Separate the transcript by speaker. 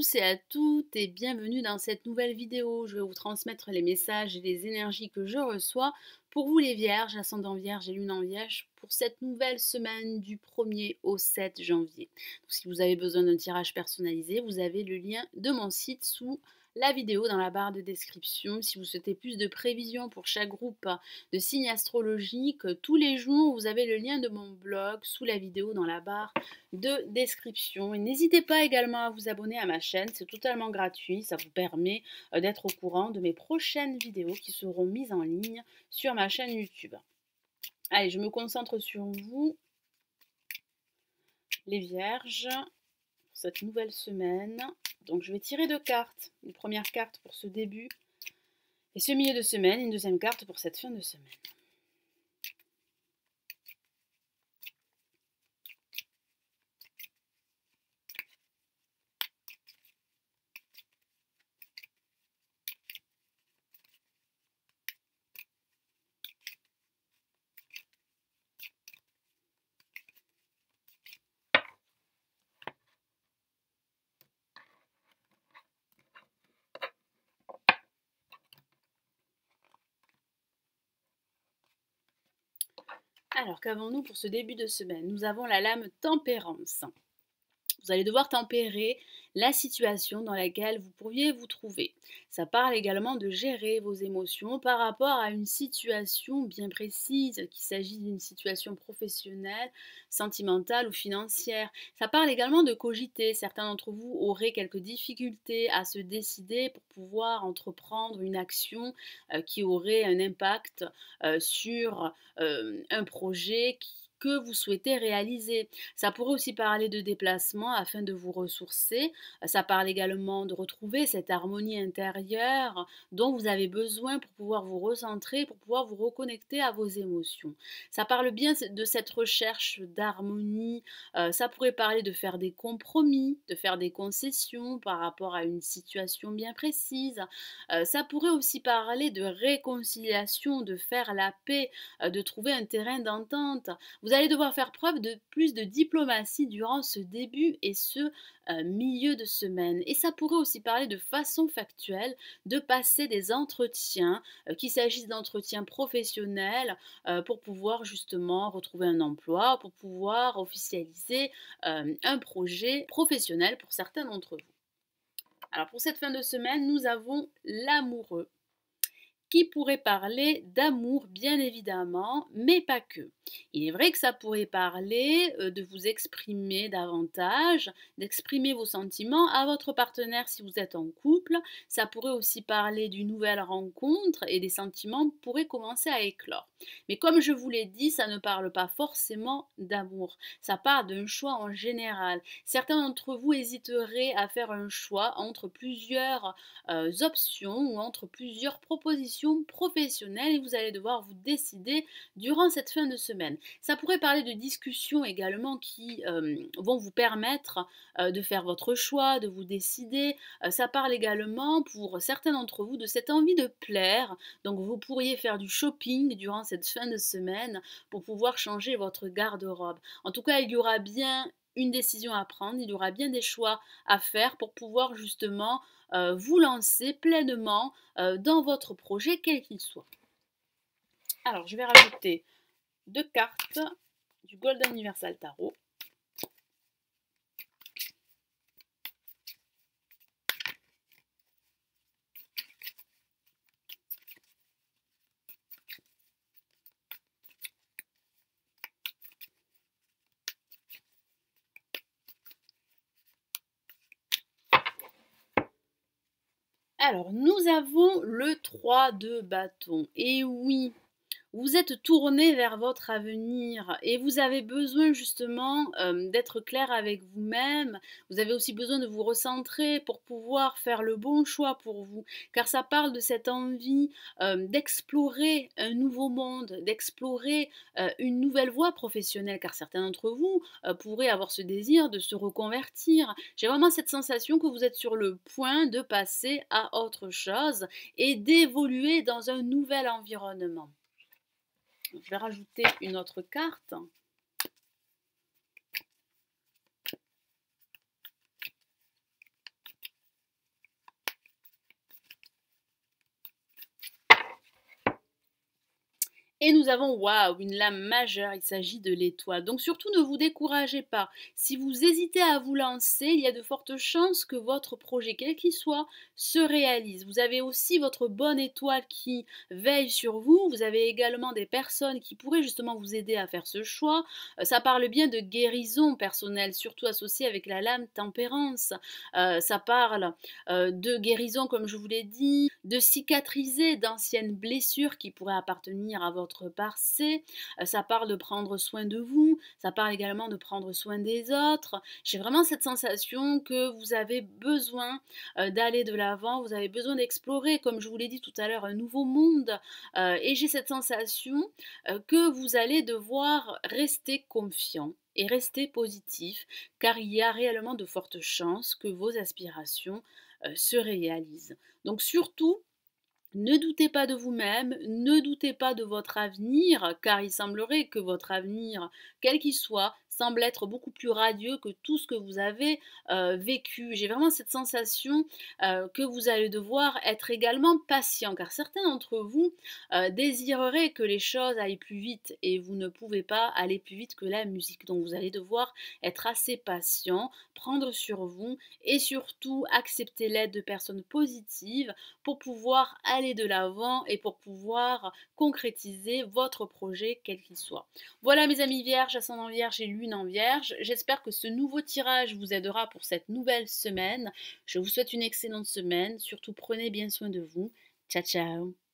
Speaker 1: tous et à toutes et bienvenue dans cette nouvelle vidéo. Je vais vous transmettre les messages et les énergies que je reçois pour vous les vierges, ascendant vierge et lune en vierge pour cette nouvelle semaine du 1er au 7 janvier. Donc, si vous avez besoin d'un tirage personnalisé, vous avez le lien de mon site sous la vidéo dans la barre de description. Si vous souhaitez plus de prévisions pour chaque groupe de signes astrologiques, tous les jours, vous avez le lien de mon blog sous la vidéo dans la barre de description. Et n'hésitez pas également à vous abonner à ma chaîne, c'est totalement gratuit, ça vous permet d'être au courant de mes prochaines vidéos qui seront mises en ligne sur ma chaîne YouTube. Allez, je me concentre sur vous, les vierges, pour cette nouvelle semaine. Donc je vais tirer deux cartes, une première carte pour ce début et ce milieu de semaine, et une deuxième carte pour cette fin de semaine. Alors qu'avons-nous pour ce début de semaine? Nous avons la lame tempérance. Vous allez devoir tempérer la situation dans laquelle vous pourriez vous trouver. Ça parle également de gérer vos émotions par rapport à une situation bien précise, qu'il s'agisse d'une situation professionnelle, sentimentale ou financière. Ça parle également de cogiter. Certains d'entre vous auraient quelques difficultés à se décider pour pouvoir entreprendre une action qui aurait un impact sur un projet que vous souhaitez réaliser. Ça pourrait aussi parler de déplacement afin de vous ressourcer. Ça parle également de retrouver cette harmonie intérieure dont vous avez besoin pour pouvoir vous recentrer, pour pouvoir vous reconnecter à vos émotions. Ça parle bien de cette recherche d'harmonie. Ça pourrait parler de faire des compromis, de faire des concessions par rapport à une situation bien précise. Ça pourrait aussi parler de réconciliation, de faire la paix, de trouver un terrain d'entente. Vous allez devoir faire preuve de plus de diplomatie durant ce début et ce milieu de semaine. Et ça pourrait aussi parler de façon factuelle de passer des entretiens, qu'il s'agisse d'entretiens professionnels pour pouvoir justement retrouver un emploi, pour pouvoir officialiser un projet professionnel pour certains d'entre vous. Alors pour cette fin de semaine, nous avons l'amoureux qui pourrait parler d'amour bien évidemment, mais pas que. Il est vrai que ça pourrait parler de vous exprimer davantage, d'exprimer vos sentiments à votre partenaire si vous êtes en couple. Ça pourrait aussi parler d'une nouvelle rencontre et des sentiments pourraient commencer à éclore. Mais comme je vous l'ai dit, ça ne parle pas forcément d'amour. Ça parle d'un choix en général. Certains d'entre vous hésiteraient à faire un choix entre plusieurs options ou entre plusieurs propositions professionnelles et vous allez devoir vous décider durant cette fin de semaine. Ça pourrait parler de discussions également qui vont vous permettre de faire votre choix, de vous décider. Ça parle également pour certains d'entre vous de cette envie de plaire. Donc vous pourriez faire du shopping durant cette fin de semaine pour pouvoir changer votre garde-robe. En tout cas, il y aura bien une décision à prendre, il y aura bien des choix à faire pour pouvoir justement vous lancer pleinement dans votre projet, quel qu'il soit. Alors, je vais rajouter deux cartes du Golden Universal Tarot. Alors, nous avons le 3 de bâton. Et oui, vous êtes tourné vers votre avenir et vous avez besoin justement d'être clair avec vous-même. Vous avez aussi besoin de vous recentrer pour pouvoir faire le bon choix pour vous. Car ça parle de cette envie d'explorer un nouveau monde, d'explorer une nouvelle voie professionnelle. Car certains d'entre vous pourraient avoir ce désir de se reconvertir. J'ai vraiment cette sensation que vous êtes sur le point de passer à autre chose et d'évoluer dans un nouvel environnement. Je vais rajouter une autre carte. Et nous avons, waouh, une lame majeure, il s'agit de l'étoile. Donc surtout ne vous découragez pas. Si vous hésitez à vous lancer, il y a de fortes chances que votre projet, quel qu'il soit, se réalise. Vous avez aussi votre bonne étoile qui veille sur vous. Vous avez également des personnes qui pourraient justement vous aider à faire ce choix. Ça parle bien de guérison personnelle, surtout associée avec la lame tempérance. Ça parle de guérison, comme je vous l'ai dit, de cicatriser d'anciennes blessures qui pourraient appartenir à votre passé. Ça parle de prendre soin de vous, ça parle également de prendre soin des autres. J'ai vraiment cette sensation que vous avez besoin d'aller de l'avant, vous avez besoin d'explorer, comme je vous l'ai dit tout à l'heure, un nouveau monde. Et j'ai cette sensation que vous allez devoir rester confiant et rester positif, car il y a réellement de fortes chances que vos aspirations se réalisent. Donc surtout, ne doutez pas de vous-même, ne doutez pas de votre avenir, car il semblerait que votre avenir, quel qu'il soit, semble être beaucoup plus radieux que tout ce que vous avez vécu. J'ai vraiment cette sensation que vous allez devoir être également patient, car certains d'entre vous désireraient que les choses aillent plus vite et vous ne pouvez pas aller plus vite que la musique. Donc vous allez devoir être assez patient, prendre sur vous et surtout accepter l'aide de personnes positives pour pouvoir aller de l'avant et pour pouvoir concrétiser votre projet quel qu'il soit. Voilà mes amis vierges, ascendant vierge et lune en vierge. J'espère que ce nouveau tirage vous aidera pour cette nouvelle semaine. Je vous souhaite une excellente semaine. Surtout prenez bien soin de vous. Ciao ciao.